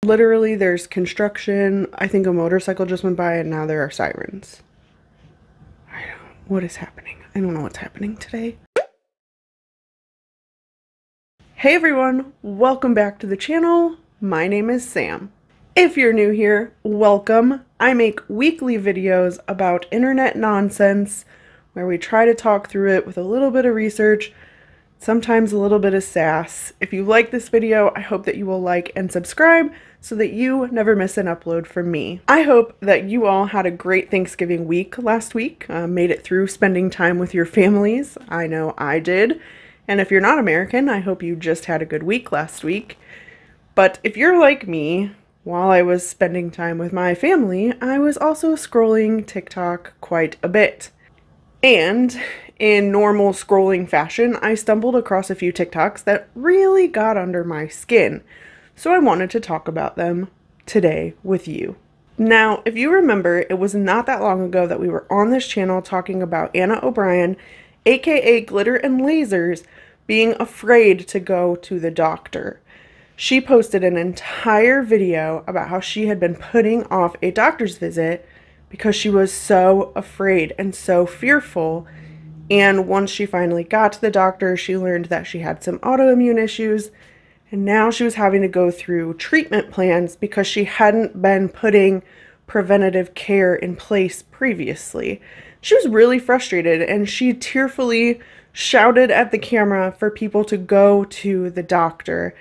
Literally, there's construction. I think a motorcycle just went by and now there are sirens. What is happening? I don't know what's happening today. Hey everyone, welcome back to the channel. My name is Sam. If you're new here, welcome. I make weekly videos about internet nonsense where we try to talk through it with a little bit of research, sometimes a little bit of sass. If you like this video, I hope that you will like and subscribe so that you never miss an upload from me. I hope that you all had a great Thanksgiving week last week, made it through spending time with your families. I know I did. And if you're not American, I hope you just had a good week last week. But if you're like me, while I was spending time with my family, I was also scrolling TikTok quite a bit. And in normal scrolling fashion, I stumbled across a few TikToks that really got under my skin. So I wanted to talk about them today with you. Now, if you remember, it was not that long ago that we were on this channel talking about Anna O'Brien, aka Glitter and Lasers, being afraid to go to the doctor. She posted an entire video about how she had been putting off a doctor's visit because she was so afraid and so fearful. And once she finally got to the doctor, she learned that she had some autoimmune issues, and now she was having to go through treatment plans because she hadn't been putting preventative care in place previously. She was really frustrated, and she tearfully shouted at the camera for people to go to the doctor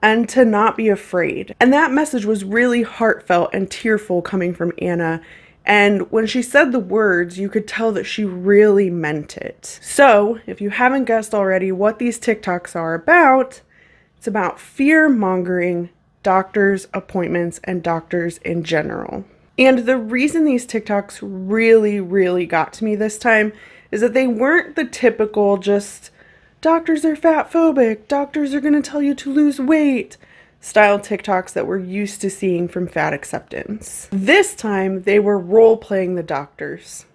and to not be afraid. And that message was really heartfelt and tearful coming from Anna. And when she said the words, you could tell that she really meant it. So, if you haven't guessed already what these TikToks are about, it's about fear-mongering doctors' appointments and doctors in general. And the reason these TikToks really got to me this time is that they weren't the typical just, doctors are fat phobic, doctors are gonna tell you to lose weight style TikToks that we're used to seeing from fat acceptance. This time, they were role-playing the doctors.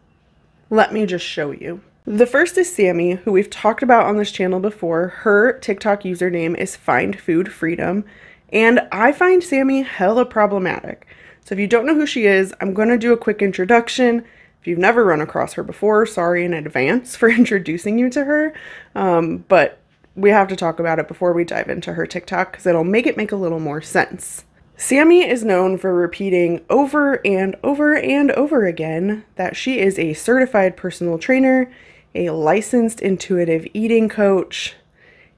Let me just show you. The first is Sammy, who we've talked about on this channel before. Her TikTok username is Find Food Freedom, and I find Sammy hella problematic. So if you don't know who she is, I'm going to do a quick introduction. If you've never run across her before, sorry in advance for introducing you to her, but we have to talk about it before we dive into her TikTok because it'll make a little more sense. Sammy is known for repeating over and over and over again that she is a certified personal trainer, a licensed intuitive eating coach,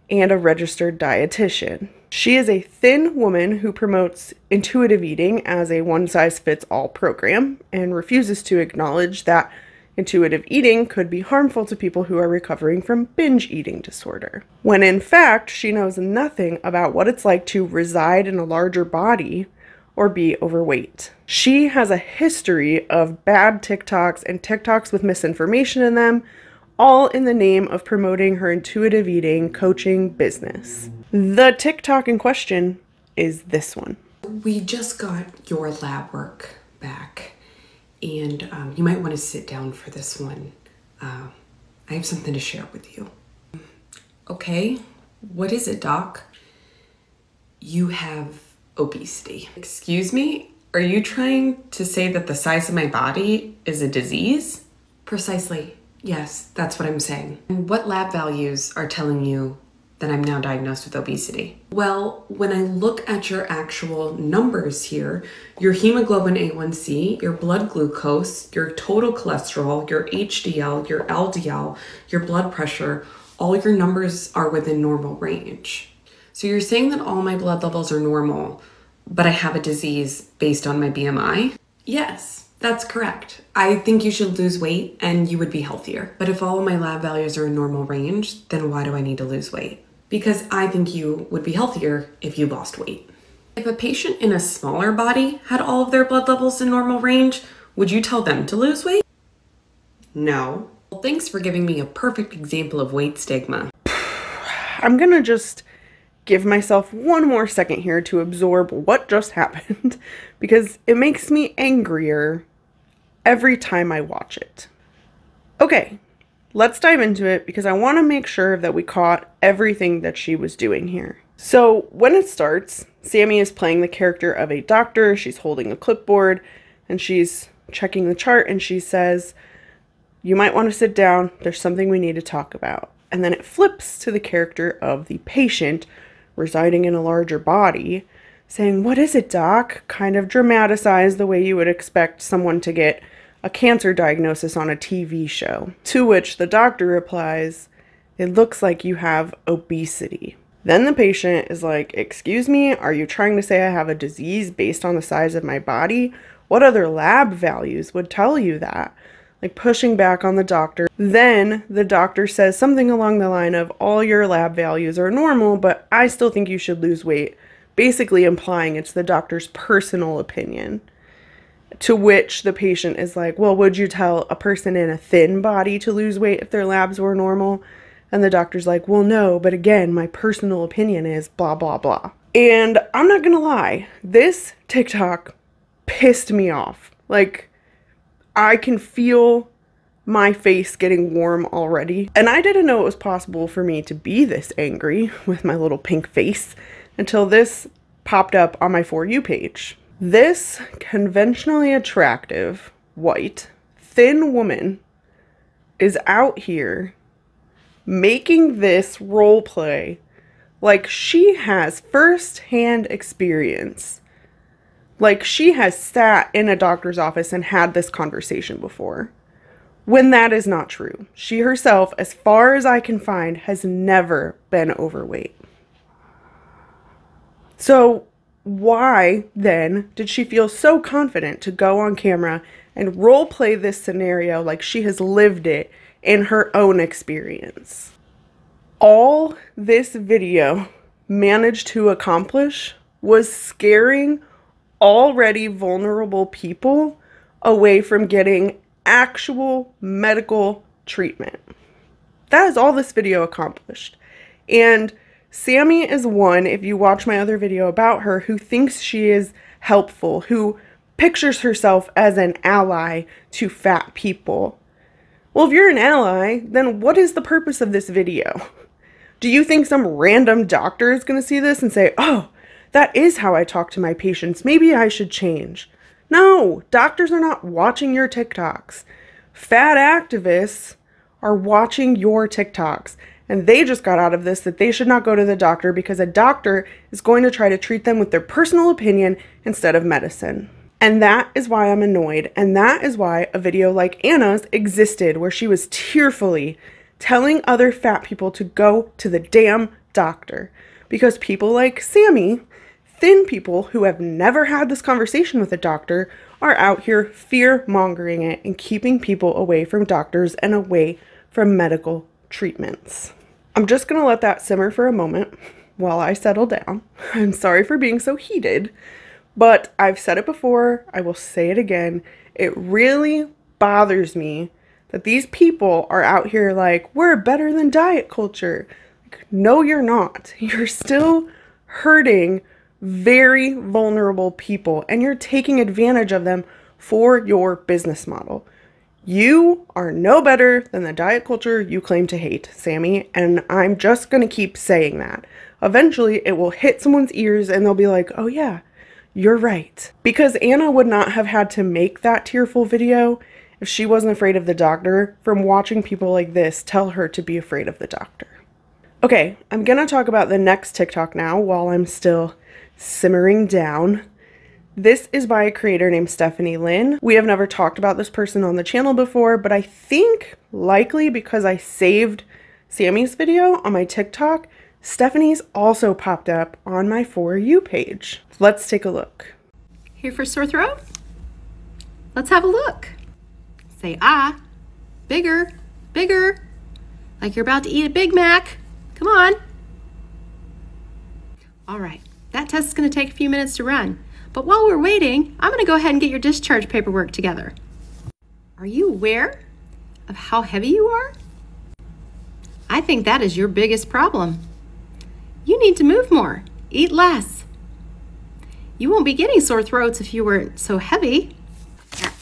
and a registered dietitian. She is a thin woman who promotes intuitive eating as a one-size-fits-all program and refuses to acknowledge that intuitive eating could be harmful to people who are recovering from binge eating disorder, when in fact she knows nothing about what it's like to reside in a larger body or be overweight. She has a history of bad TikToks and TikToks with misinformation in them, all in the name of promoting her intuitive eating coaching business. The TikTok in question is this one. We just got your lab work back, and you might want to sit down for this one. I have something to share with you. Okay, what is it, Doc? You have obesity. Excuse me? Are you trying to say that the size of my body is a disease? Precisely. Yes, that's what I'm saying. And what lab values are telling you that I'm now diagnosed with obesity? Well, when I look at your actual numbers here, your hemoglobin A1C, your blood glucose, your total cholesterol, your HDL, your LDL, your blood pressure, all your numbers are within normal range. So you're saying that all my blood levels are normal, but I have a disease based on my BMI? Yes. That's correct. I think you should lose weight and you would be healthier. But if all of my lab values are in normal range, then why do I need to lose weight? Because I think you would be healthier if you lost weight. If a patient in a smaller body had all of their blood levels in normal range, would you tell them to lose weight? No. Well, thanks for giving me a perfect example of weight stigma. I'm gonna just give myself one more second here to absorb what just happened because it makes me angrier every time I watch it. Okay, let's dive into it because I want to make sure that we caught everything that she was doing here. So when it starts, Sammy is playing the character of a doctor. She's holding a clipboard and she's checking the chart and she says, "You might want to sit down. There's something we need to talk about." And then it flips to the character of the patient residing in a larger body saying, "What is it, doc?" Kind of dramatized the way you would expect someone to get a cancer diagnosis on a TV show. To which the doctor replies, "It looks like you have obesity." Then the patient is like, "Excuse me, are you trying to say I have a disease based on the size of my body? What other lab values would tell you that?" Like pushing back on the doctor. Then the doctor says something along the line of, "All your lab values are normal, but I still think you should lose weight," basically implying it's the doctor's personal opinion. To which the patient is like, "Well, would you tell a person in a thin body to lose weight if their labs were normal?" And the doctor's like, "Well, no, but again, my personal opinion is blah, blah, blah." And I'm not gonna lie, this TikTok pissed me off. Like, I can feel my face getting warm already. And I didn't know it was possible for me to be this angry with my little pink face until this popped up on my For You page. This conventionally attractive, white, thin woman is out here making this role play like she has first-hand experience. Like she has sat in a doctor's office and had this conversation before, when that is not true. She herself, as far as I can find, has never been overweight. So why then did she feel so confident to go on camera and role play this scenario like she has lived it in her own experience? All this video managed to accomplish was scaring already vulnerable people away from getting actual medical treatment. That is all this video accomplished. And Sammy is one, if you watch my other video about her, who thinks she is helpful, who pictures herself as an ally to fat people. Well, if you're an ally, then what is the purpose of this video? Do you think some random doctor is going to see this and say, "Oh, that is how I talk to my patients. Maybe I should change"? No, doctors are not watching your TikToks. Fat activists are watching your TikToks. And they just got out of this that they should not go to the doctor because a doctor is going to try to treat them with their personal opinion instead of medicine. And that is why I'm annoyed. And that is why a video like Anna's existed, where she was tearfully telling other fat people to go to the damn doctor. Because people like Sammy, thin people who have never had this conversation with a doctor, are out here fear-mongering it and keeping people away from doctors and away from medical treatments. I'm just gonna let that simmer for a moment while I settle down. I'm sorry for being so heated, but I've said it before, I will say it again. It really bothers me that these people are out here like, "We're better than diet culture." Like, no, you're not. You're still hurting very vulnerable people and you're taking advantage of them for your business model. You are no better than the diet culture you claim to hate, Sammy, and I'm just going to keep saying that. Eventually, it will hit someone's ears and they'll be like, "Oh yeah, you're right." Because Anna would not have had to make that tearful video if she wasn't afraid of the doctor from watching people like this tell her to be afraid of the doctor. Okay, I'm going to talk about the next TikTok now while I'm still simmering down. This is by a creator named Stephanie Lynn. We have never talked about this person on the channel before, but I think likely because I saved Sammy's video on my TikTok, Stephanie's also popped up on my For You page. Let's take a look. Here for sore throat? Let's have a look. Say ah, bigger, bigger, like you're about to eat a Big Mac. Come on. All right, that test is going to take a few minutes to run. But while we're waiting, I'm going to go ahead and get your discharge paperwork together. Are you aware of how heavy you are? I think that is your biggest problem. You need to move more, eat less. You won't be getting sore throats if you weren't so heavy.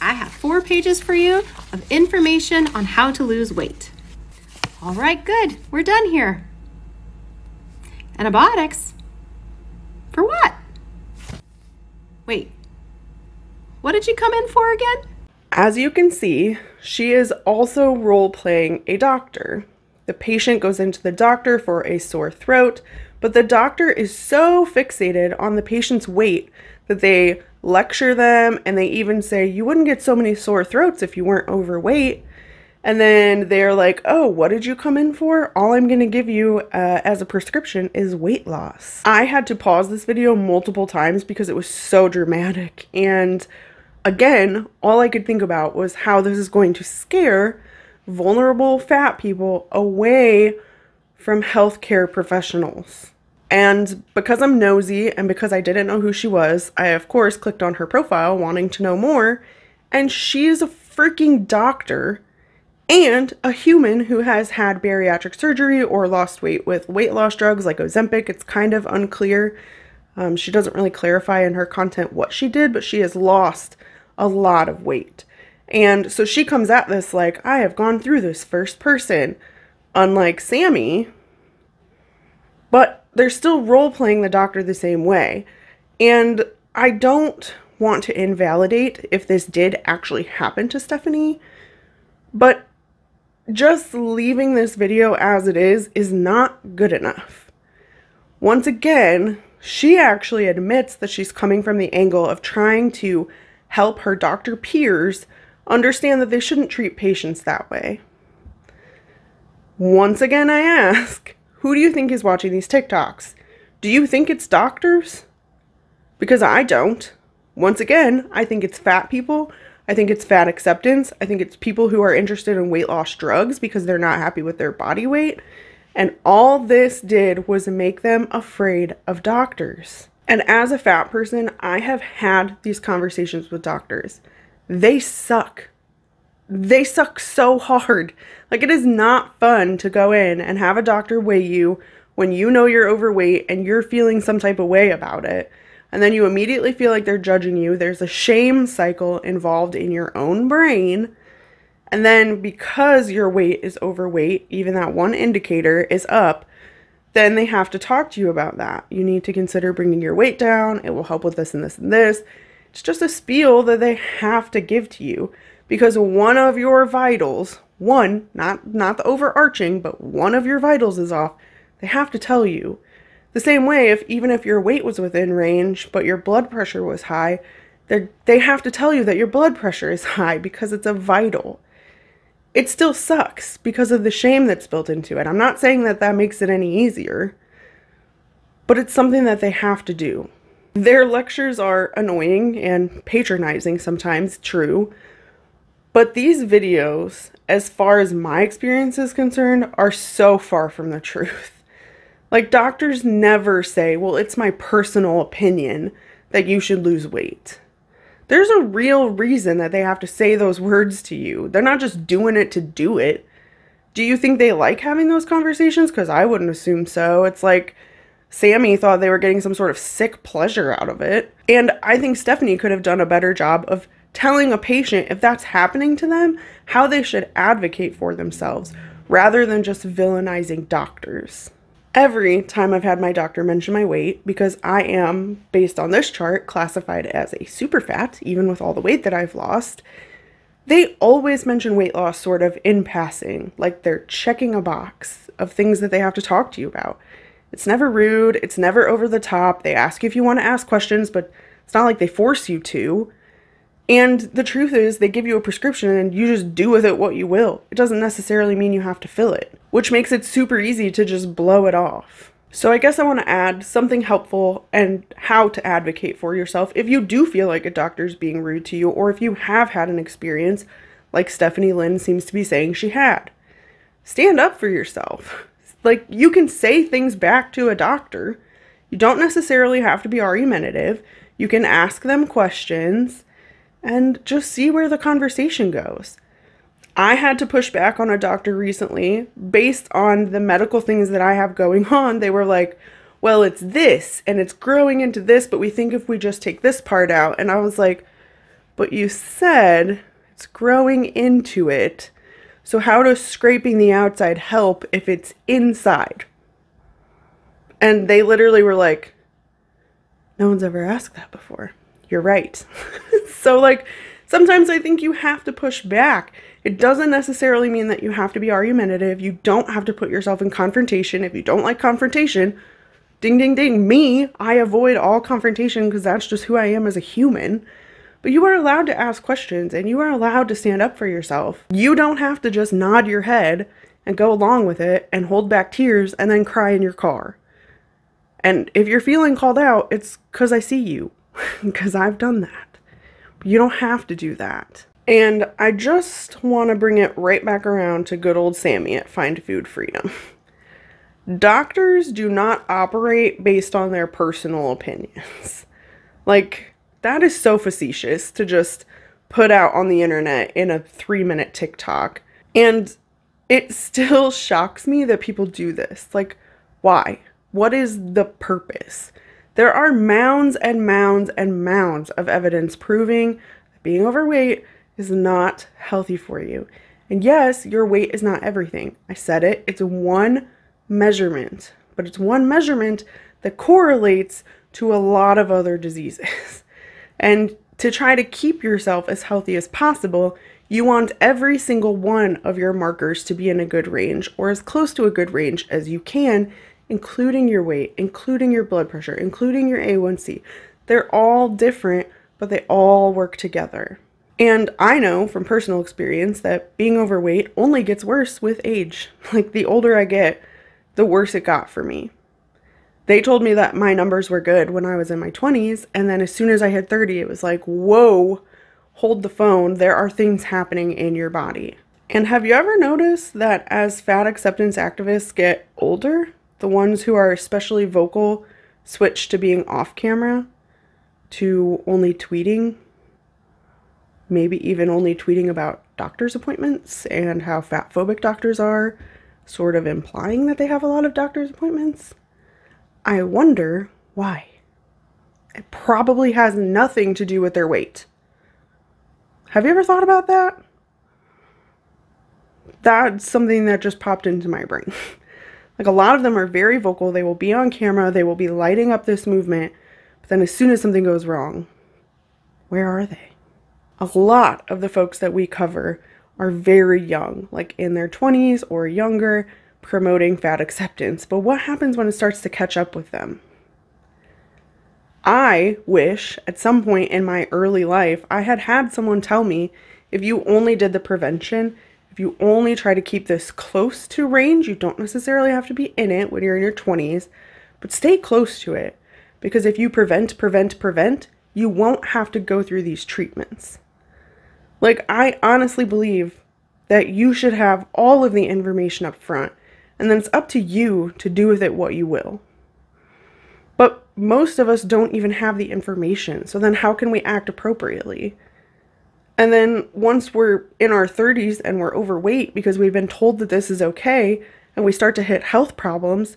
I have 4 pages for you of information on how to lose weight. All right, good. We're done here. Antibiotics? For what? Wait, what did you come in for again? As you can see, she is also role-playing a doctor. The patient goes into the doctor for a sore throat, but the doctor is so fixated on the patient's weight that they lecture them, and they even say, you wouldn't get so many sore throats if you weren't overweight. And then they're like, oh, what did you come in for? All I'm going to give you as a prescription is weight loss. I had to pause this video multiple times because it was so dramatic. And again, all I could think about was how this is going to scare vulnerable fat people away from healthcare professionals. And because I'm nosy and because I didn't know who she was, I of course clicked on her profile wanting to know more. And she's a freaking doctor and a human who has had bariatric surgery or lost weight with weight loss drugs like Ozempic. It's kind of unclear. She doesn't really clarify in her content what she did, but she has lost a lot of weight. And so she comes at this like, I have gone through this first person, unlike Sammy, but they're still role-playing the doctor the same way. And I don't want to invalidate if this did actually happen to Stephanie, but just leaving this video as it is not good enough. Once again, she actually admits that she's coming from the angle of trying to help her doctor peers understand that they shouldn't treat patients that way. Once again, I ask, who do you think is watching these TikToks? Do you think it's doctors? Because I don't. Once again, I think it's fat people. I think it's fat acceptance. I think it's people who are interested in weight loss drugs because they're not happy with their body weight. And all this did was make them afraid of doctors. And as a fat person, I have had these conversations with doctors. They suck. They suck so hard. Like, it is not fun to go in and have a doctor weigh you when you know you're overweight and you're feeling some type of way about it. And then you immediately feel like they're judging you. There's a shame cycle involved in your own brain. And then because your weight is overweight, even that one indicator is up, then they have to talk to you about that. You need to consider bringing your weight down. It will help with this and this and this. It's just a spiel that they have to give to you because one of your vitals, not the overarching, but one of your vitals is off. They have to tell you. The same way, even if your weight was within range, but your blood pressure was high, they have to tell you that your blood pressure is high because it's a vital. It still sucks because of the shame that's built into it. I'm not saying that that makes it any easier, but it's something that they have to do. Their lectures are annoying and patronizing sometimes, true, but these videos, as far as my experience is concerned, are so far from the truth. Like, doctors never say, well, it's my personal opinion that you should lose weight. There's a real reason that they have to say those words to you. They're not just doing it to do it. Do you think they like having those conversations? Because I wouldn't assume so. It's like Sammy thought they were getting some sort of sick pleasure out of it. And I think Stephanie could have done a better job of telling a patient, if that's happening to them, how they should advocate for themselves, rather than just villainizing doctors. Every time I've had my doctor mention my weight, because I am, based on this chart, classified as a super fat, even with all the weight that I've lost, they always mention weight loss sort of in passing, like they're checking a box of things that they have to talk to you about. It's never rude, it's never over the top. They ask you if you want to ask questions, but it's not like they force you to. And the truth is, they give you a prescription and you just do with it what you will. It doesn't necessarily mean you have to fill it, which makes it super easy to just blow it off. So I guess I want to add something helpful and how to advocate for yourself if you do feel like a doctor's being rude to you, or if you have had an experience like Stephanie Lynn seems to be saying she had. Stand up for yourself. Like, you can say things back to a doctor. You don't necessarily have to be argumentative. You can ask them questions and just see where the conversation goes. I had to push back on a doctor recently based on the medical things that I have going on. They were like, well, it's this and it's growing into this, but we think if we just take this part out. And I was like, but you said it's growing into it. So how does scraping the outside help if it's inside? And they literally were like, No one's ever asked that before. You're right. So like, sometimes I think you have to push back. It doesn't necessarily mean that you have to be argumentative. You don't have to put yourself in confrontation. If you don't like confrontation, ding, ding, ding. Me, I avoid all confrontation because that's just who I am as a human. But you are allowed to ask questions and you are allowed to stand up for yourself. You don't have to just nod your head and go along with it and hold back tears and then cry in your car. And if you're feeling called out, it's because I see you, because I've done that. But you don't have to do that. And I just want to bring it right back around to good old Sammy at Find Food Freedom. Doctors do not operate based on their personal opinions. Like, that is so facetious to just put out on the internet in a 3-minute TikTok. And it still shocks me that people do this. Like, why? What is the purpose? There are mounds and mounds and mounds of evidence proving that being overweight is not healthy for you. And yes, your weight is not everything. I said it. It's one measurement, but it's one measurement that correlates to a lot of other diseases. And to try to keep yourself as healthy as possible, you want every single one of your markers to be in a good range or as close to a good range as you can, including your weight, including your blood pressure, including your A1C. They're all different, but they all work together. And I know from personal experience that being overweight only gets worse with age. Like, the older I get, the worse it got for me. They told me that my numbers were good when I was in my 20s, and then as soon as I hit 30, it was like, whoa, hold the phone, there are things happening in your body. And have you ever noticed that as fat acceptance activists get older, the ones who are especially vocal switch to being off camera, to only tweeting, maybe even only tweeting about doctor's appointments and how fat phobic doctors are, sort of implying that they have a lot of doctor's appointments? I wonder why. It probably has nothing to do with their weight. Have you ever thought about that? That's something that just popped into my brain. Like, a lot of them are very vocal. They will be on camera. They will be lighting up this movement. But then as soon as something goes wrong, where are they? A lot of the folks that we cover are very young, like in their 20s or younger, promoting fat acceptance. But what happens when it starts to catch up with them? I wish at some point in my early life I had had someone tell me, if you only did the prevention, if you only try to keep this close to range, you don't necessarily have to be in it when you're in your 20s, but stay close to it. Because if you prevent, you won't have to go through these treatments. Like, I honestly believe that you should have all of the information up front, and then it's up to you to do with it what you will. But most of us don't even have the information, so then how can we act appropriately? And then once we're in our 30s and we're overweight because we've been told that this is okay, and we start to hit health problems,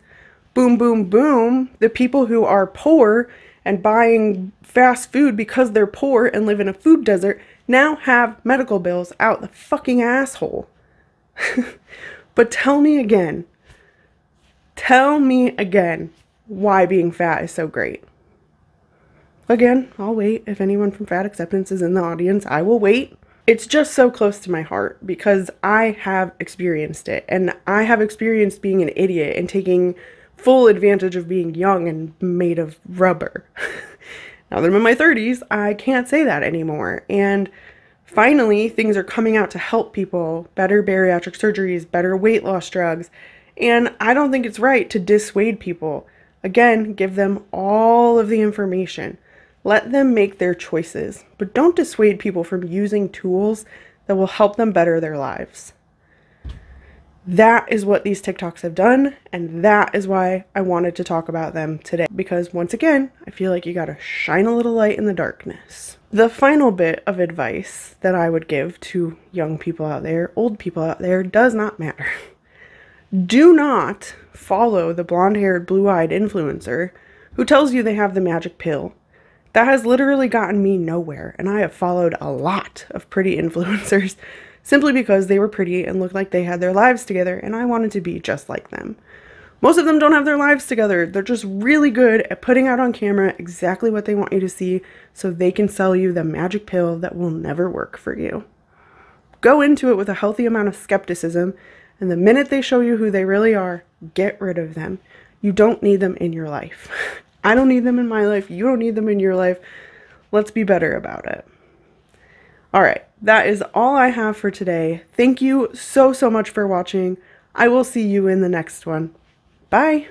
boom, boom, boom, the people who are poor and buying fast food because they're poor and live in a food desert now have medical bills out the fucking asshole. But tell me again why being fat is so great. Again, I'll wait. If anyone from Fat Acceptance is in the audience, I will wait. It's just so close to my heart because I have experienced it, and I have experienced being an idiot and taking full advantage of being young and made of rubber. Now that I'm in my 30s, I can't say that anymore. And finally, things are coming out to help people. Better bariatric surgeries, better weight loss drugs. And I don't think it's right to dissuade people. Again, give them all of the information. Let them make their choices, but don't dissuade people from using tools that will help them better their lives. That is what these TikToks have done, and that is why I wanted to talk about them today. Because once again, I feel like you gotta shine a little light in the darkness. The final bit of advice that I would give to young people out there, old people out there, does not matter. Do not follow the blonde-haired, blue-eyed influencer who tells you they have the magic pill. That has literally gotten me nowhere, and I have followed a lot of pretty influencers simply because they were pretty and looked like they had their lives together, and I wanted to be just like them. Most of them don't have their lives together. They're just really good at putting out on camera exactly what they want you to see so they can sell you the magic pill that will never work for you. Go into it with a healthy amount of skepticism, and the minute they show you who they really are, get rid of them. You don't need them in your life. I don't need them in my life. You don't need them in your life. Let's be better about it. All right, that is all I have for today. Thank you so much for watching. I will see you in the next one. Bye.